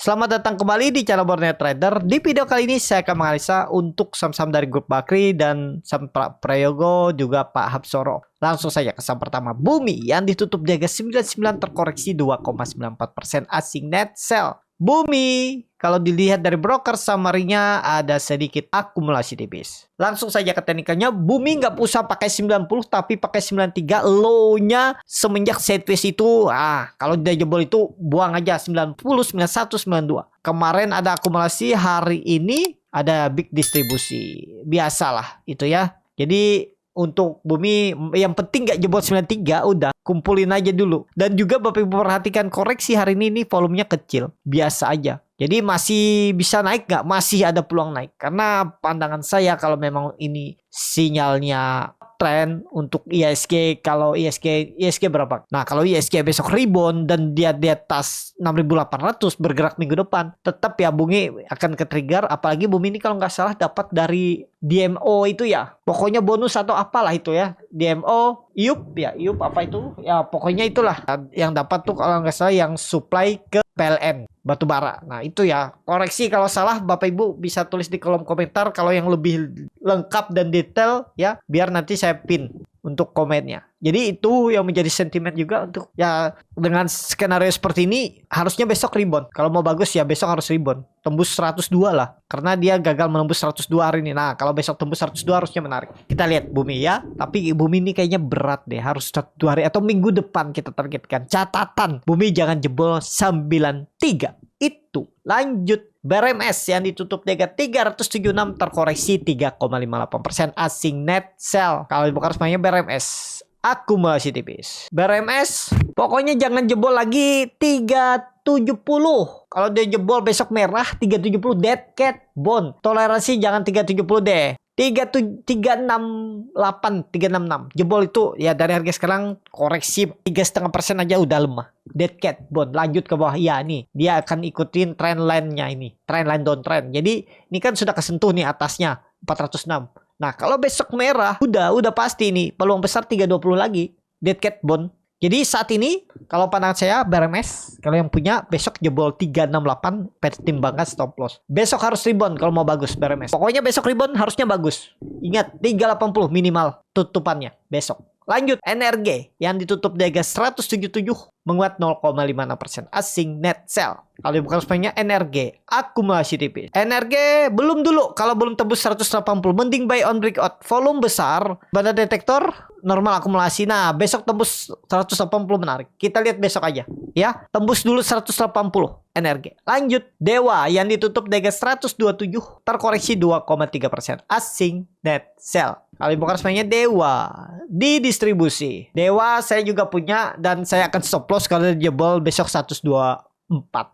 Selamat datang kembali di channel Borneo Trader. Di video kali ini saya akan menganalisa untuk saham-saham dari grup Bakri dan saham Pak Prayogo juga Pak Hapsoro. Langsung saja ke saham pertama, Bumi yang ditutup di harga 99 terkoreksi 2,94% asing net sell. Bumi kalau dilihat dari broker summary-nya ada sedikit akumulasi tipis. Langsung saja ke teknikalnya, Bumi nggak usah pakai 90 tapi pakai 93 low-nya semenjak sideways itu. Kalau dia jebol itu buang aja 90, 91, 92. Kemarin ada akumulasi, hari ini ada big distribusi. Biasalah itu ya. Jadi untuk Bumi yang penting nggak jebol 93, udah kumpulin aja dulu. Dan juga Bapak Ibu perhatikan koreksi hari ini volumenya kecil, biasa aja. Jadi masih bisa naik nggak? Masih ada peluang naik. Karena pandangan saya kalau memang ini sinyalnya tren untuk ISG, kalau ISG berapa? Nah, kalau ISG besok rebound dan dia di atas 6.800 bergerak minggu depan, tetap ya Bumi akan ke-trigger. Apalagi Bumi ini kalau nggak salah dapat dari DMO itu ya. Pokoknya bonus atau apalah itu ya. DMO, IUP apa itu? Ya pokoknya itulah yang dapat tuh kalau nggak salah yang supply ke PLN batu bara. Nah itu ya, koreksi kalau salah Bapak Ibu bisa tulis di kolom komentar kalau yang lebih lengkap dan detail ya, biar nanti saya pin untuk komennya. Jadi itu yang menjadi sentimen juga untuk ya dengan skenario seperti ini harusnya besok rebound. Kalau mau bagus ya besok harus rebound. Tembus 102 lah. Karena dia gagal menembus 102 hari ini. Nah kalau besok tembus 102 harusnya menarik. Kita lihat Bumi ya. Tapi Bumi ini kayaknya berat deh. Harus 102 hari atau minggu depan kita targetkan. Catatan Bumi jangan jebol 93. Itu lanjut BRMS yang ditutup di harga 376 terkoreksi 3,58% asing net sell. Kalau bukan semuanya BRMS akumulasi tipis. BRMS pokoknya jangan jebol lagi 370. Kalau dia jebol besok merah 370 dead cat bond. Toleransi jangan 370 deh. 368 366 jebol itu ya, dari harga sekarang koreksi 3,5% aja udah lemah. Dead cat bond lanjut ke bawah ya, nih dia akan ikutin trend line-nya ini, trend line downtrend. Jadi ini kan sudah kesentuh nih atasnya 406. Nah kalau besok merah udah pasti nih peluang besar 320 lagi dead cat bond. Jadi saat ini kalau pandangan saya BRMS kalau yang punya besok jebol 368 pertimbangkan stop loss. Besok harus rebound kalau mau bagus BRMS. Pokoknya besok rebound harusnya bagus. Ingat 380 minimal tutupannya besok. Lanjut NRG yang ditutup di harga 177 menguat 0,56% asing net sell. Kalau bukan sebenarnya NRG akumulasi tipis. NRG belum dulu, kalau belum tembus 180 mending buy on breakout. Volume besar, banda detektor normal akumulasi. Nah besok tembus 180 menarik. Kita lihat besok aja ya. Tembus dulu 180 NRG. Lanjut Dewa yang ditutup di harga 127 terkoreksi 2,3% asing net sell. Kalau bukan sebenarnya Dewa di distribusi. Dewa saya juga punya dan saya akan stop loss kalau jebol besok 124.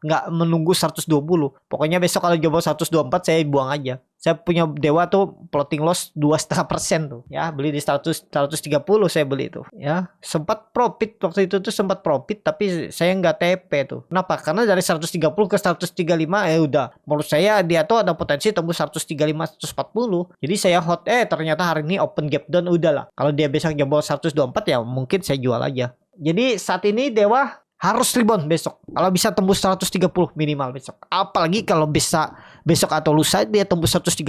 Nggak menunggu 120. Pokoknya besok kalau jebol 124 saya buang aja. Saya punya Dewa tuh floating loss 2,5% tuh ya, beli di 130 saya beli tuh ya. Sempat profit waktu itu tuh, sempat profit tapi saya nggak TP tuh. Kenapa? Karena dari 130 ke 135 udah, menurut saya dia tuh ada potensi tembus 135 140. Jadi saya hot ternyata hari ini open gap down udahlah. Kalau dia besok jebol 124 ya mungkin saya jual aja. Jadi saat ini Dewa harus rebound besok. Kalau bisa tembus 130 minimal besok. Apalagi kalau bisa besok atau lusa dia tembus 135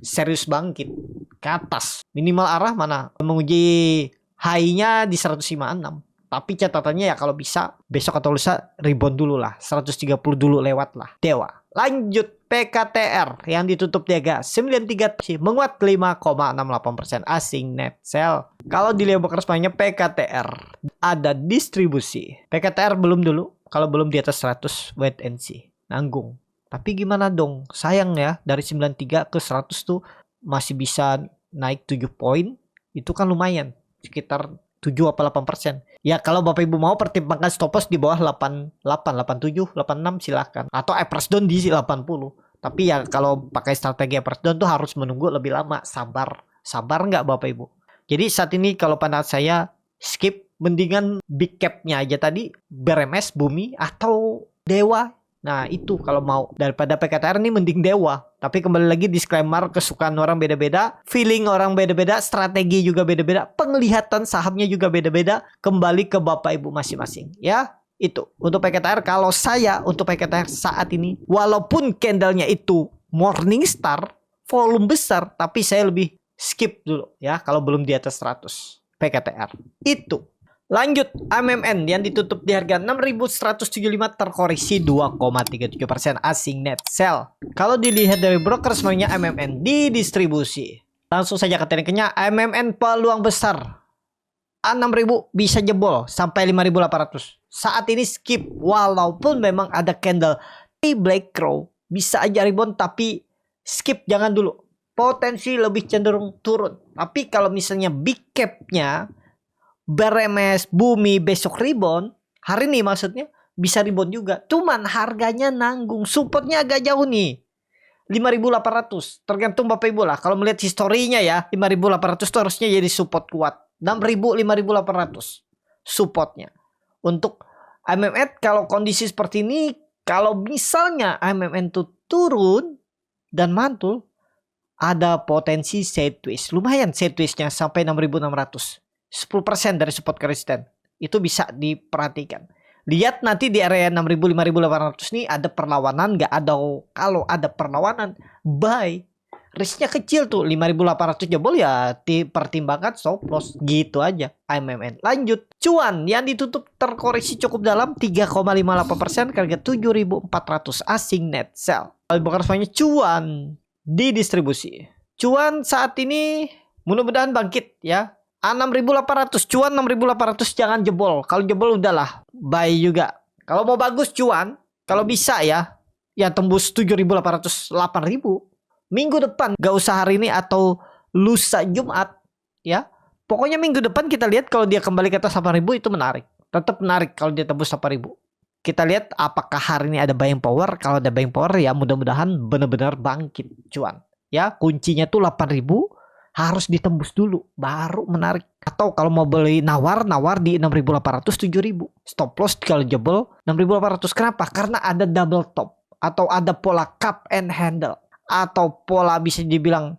serius bangkit ke atas. Minimal arah mana? Menguji high-nya di 156. Tapi catatannya ya kalau bisa besok atau lusa rebound dulu lah. 130 dulu lewat lah. Dewa. Lanjut PKTR yang ditutup di harga 93 menguat 5,68% asing net sell. Kalau dilihat resminya PKTR ada distribusi. PKTR belum dulu. Kalau belum di atas 100 wait and see. Nanggung. Tapi gimana dong? Sayang ya, dari 93 ke 100 tuh masih bisa naik 7 poin. Itu kan lumayan. Sekitar 7 apa 8%. Ya kalau Bapak Ibu mau pertimbangkan stop loss di bawah 88, 87, 86 silahkan. Atau average down di 80. Tapi ya kalau pakai strategi average down tuh harus menunggu lebih lama. Sabar. Sabar nggak Bapak Ibu? Jadi saat ini kalau pandangan saya skip, mendingan big cap-nya aja tadi. BRMS, Bumi, atau Dewa. Nah itu kalau mau, daripada PKTR ini mending Dewa. Tapi kembali lagi disclaimer, kesukaan orang beda-beda, feeling orang beda-beda, strategi juga beda-beda, penglihatan sahamnya juga beda-beda. Kembali ke Bapak Ibu masing-masing ya. Itu untuk PKTR. Kalau saya untuk PKTR saat ini, walaupun candlenya itu morning star, volume besar, tapi saya lebih skip dulu ya kalau belum di atas 100 PKTR. Itu. Lanjut, MMN yang ditutup di harga 6.175 terkoreksi 2,37% asing net sell. Kalau dilihat dari broker semuanya MMN di distribusi. Langsung saja ke tekniknya, MMN peluang besar 6.000 bisa jebol sampai 5.800. Saat ini skip walaupun memang ada candle di Black Crow bisa aja rebound, tapi skip, jangan dulu. Potensi lebih cenderung turun. Tapi kalau misalnya big cap-nya beremes bumi besok rebound, hari ini maksudnya bisa rebound juga. Cuman harganya nanggung, supportnya agak jauh nih. 5.800 tergantung Bapak Ibu lah. Kalau melihat historinya ya, 5.800 itu harusnya jadi support kuat. 6.000, 5.800 supportnya. Untuk MMN kalau kondisi seperti ini, kalau misalnya MMN itu turun dan mantul, ada potensi sideways. Lumayan sidewaysnya sampai 6.600. 10% dari support ke resisten. Itu bisa diperhatikan. Lihat nanti di area 6.000, 5.800 nih ada perlawanan nggak? Ada. Kalau ada perlawanan, buy. Risknya kecil tuh, 5.800 jebol ya dipertimbangkan stop loss gitu aja. MMN. Lanjut, cuan yang ditutup terkoreksi cukup dalam 3,58% ke harga 7.400 asing net sell. Bukan semuanya cuan di distribusi. Cuan saat ini mudah-mudahan bangkit ya. 6.800 cuan, 6.800 jangan jebol. Kalau jebol udahlah buy juga. Kalau mau bagus cuan, kalau bisa ya tembus 7.800, 8.000 minggu depan, gak usah hari ini atau lusa Jumat ya. Pokoknya minggu depan kita lihat kalau dia kembali ke atas 8.000 itu menarik. Tetap menarik kalau dia tembus 8.000. Kita lihat apakah hari ini ada buying power. Kalau ada buying power ya mudah-mudahan benar-benar bangkit cuan. Ya, kuncinya tuh 8.000 harus ditembus dulu baru menarik. Atau kalau mau beli nawar di 6.800, 7.000. Stop loss kalau jebol 6.800. Kenapa? Karena ada double top atau ada pola cup and handle. Atau pola bisa dibilang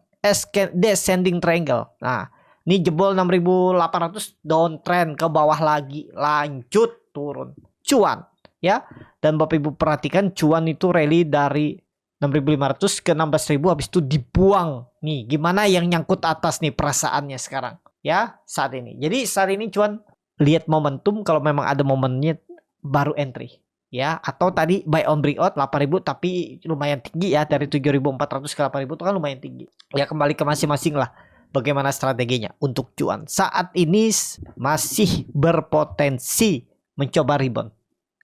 descending triangle. Nah, ini jebol 6.800 downtrend ke bawah lagi, lanjut turun. Cuan ya. Dan Bapak Ibu perhatikan cuan itu rally dari 6.500 ke 16.000 habis itu dibuang. Nih, gimana yang nyangkut atas nih perasaannya sekarang ya saat ini. Jadi saat ini cuan lihat momentum, kalau memang ada momennya baru entry. Ya, atau tadi buy on breakout 8.000 tapi lumayan tinggi ya, dari 7.400 ke 8.000 itu kan lumayan tinggi. Ya kembali ke masing-masing lah bagaimana strateginya untuk cuan. Saat ini masih berpotensi mencoba rebound.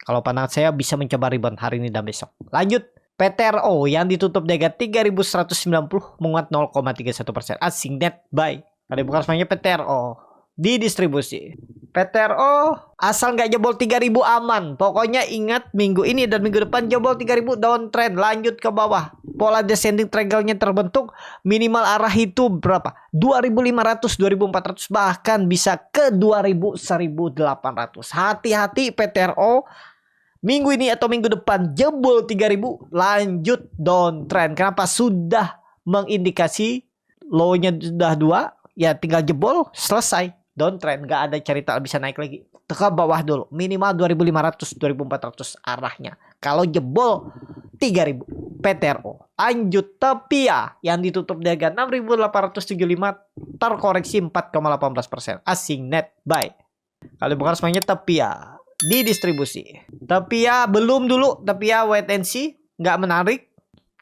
Kalau pandangan saya bisa mencoba rebound hari ini dan besok. Lanjut, PTRO yang ditutup di harga 3.190 menguat 0,31%. Asing net buy. Ada bukan semuanya PTRO di distribusi. PTRO asal nggak jebol 3.000 aman. Pokoknya ingat minggu ini dan minggu depan jebol 3.000 downtrend lanjut ke bawah. Pola descending triangle-nya terbentuk, minimal arah itu berapa? 2.500, 2.400 bahkan bisa ke 2.000, 1.800. Hati-hati PTRO. Minggu ini atau minggu depan jebol 3.000 lanjut downtrend. Kenapa? Sudah mengindikasi low-nya sudah 2, ya tinggal jebol selesai. Downtrend, nggak ada cerita bisa naik lagi. Ke bawah dulu, minimal 2.500, 2.400 arahnya. Kalau jebol 3.000 PTRO. Lanjut Tepia yang ditutup di harga 6.875 terkoreksi 4,18%. Asing net buy. Kalau bukan semuanya Tepia di distribusi. Tepia belum dulu, Tepia wait and see, nggak menarik.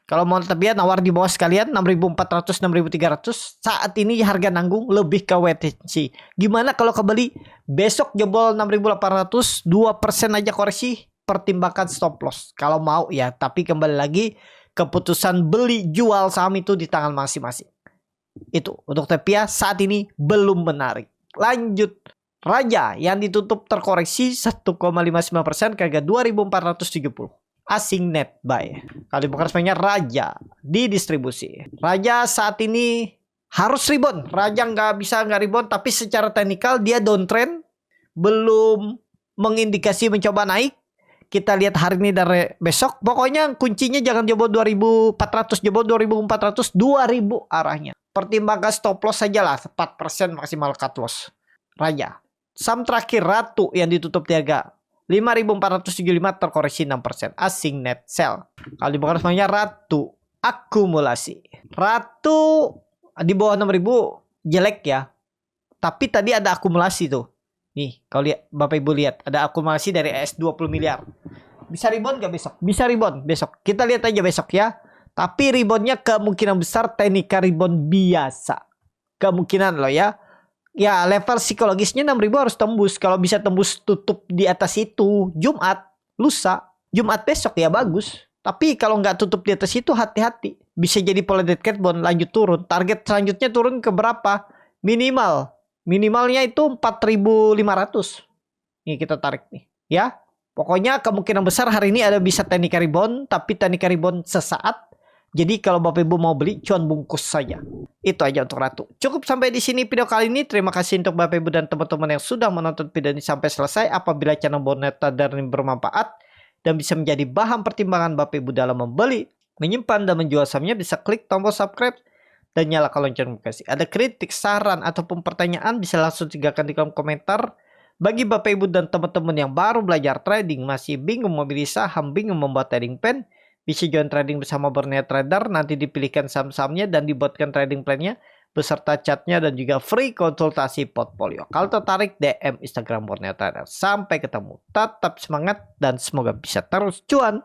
Kalau mau Tepia nawar di bawah sekalian 6.400, 6.300. Saat ini harga nanggung, lebih ke wait and see. Gimana kalau kembali besok jebol 6.800, 2% aja koreksi, pertimbangkan stop loss kalau mau ya. Tapi kembali lagi keputusan beli jual saham itu di tangan masing-masing. Itu untuk Tepia saat ini belum menarik. Lanjut, Raja yang ditutup terkoreksi 1,59% ke harga 2.470. Asing net buy. Kali bukan sebenarnya Raja di distribusi. Raja saat ini harus rebound. Raja nggak rebound, tapi secara teknikal dia downtrend, belum mengindikasi mencoba naik. Kita lihat hari ini dan besok. Pokoknya kuncinya jangan jebol 2.400, jebol 2.400, 2.000 arahnya. Pertimbangkan stop loss saja lah, 4% maksimal cut loss. Raja. Saham terakhir Ratu yang ditutup di harga 5.475 terkoreksi 6%. Asing net sell. Kalau di bawah semuanya Ratu akumulasi. Ratu di bawah 6.000 jelek ya. Tapi tadi ada akumulasi tuh. Nih, kalau lihat Bapak Ibu lihat ada akumulasi dari ES 20 miliar. Bisa rebound gak besok? Bisa rebound besok. Kita lihat aja besok ya. Tapi reboundnya kemungkinan besar teknika rebound biasa. Kemungkinan loh ya. Ya level psikologisnya 6.000 harus tembus. Kalau bisa tembus tutup di atas itu Jumat, lusa, Jumat besok ya bagus. Tapi kalau nggak tutup di atas itu hati-hati. Bisa jadi pola dead cat bond lanjut turun. Target selanjutnya turun ke berapa? Minimalnya itu 4.500. Nih kita tarik nih ya. Pokoknya kemungkinan besar hari ini ada bisa teknika rebound. Tapi teknika rebound sesaat. Jadi kalau Bapak Ibu mau beli, cuan bungkus saja. Itu aja untuk Ratu. Cukup sampai di sini video kali ini. Terima kasih untuk Bapak Ibu dan teman-teman yang sudah menonton video ini sampai selesai. Apabila channel Borneo Trader ini bermanfaat dan bisa menjadi bahan pertimbangan Bapak Ibu dalam membeli, menyimpan, dan menjual sahamnya, bisa klik tombol subscribe dan nyalakan lonceng notifikasi. Ada kritik, saran, ataupun pertanyaan bisa langsung tinggalkan di kolom komentar. Bagi Bapak Ibu dan teman-teman yang baru belajar trading, masih bingung memilih saham, bingung membuat trading plan, bisa join trading bersama Borneo Trader. Nanti dipilihkan saham-sahamnya dan dibuatkan trading plan-nya beserta chatnya dan juga free konsultasi portfolio. Kalau tertarik, DM Instagram Borneo Trader. Sampai ketemu. Tetap semangat dan semoga bisa terus cuan.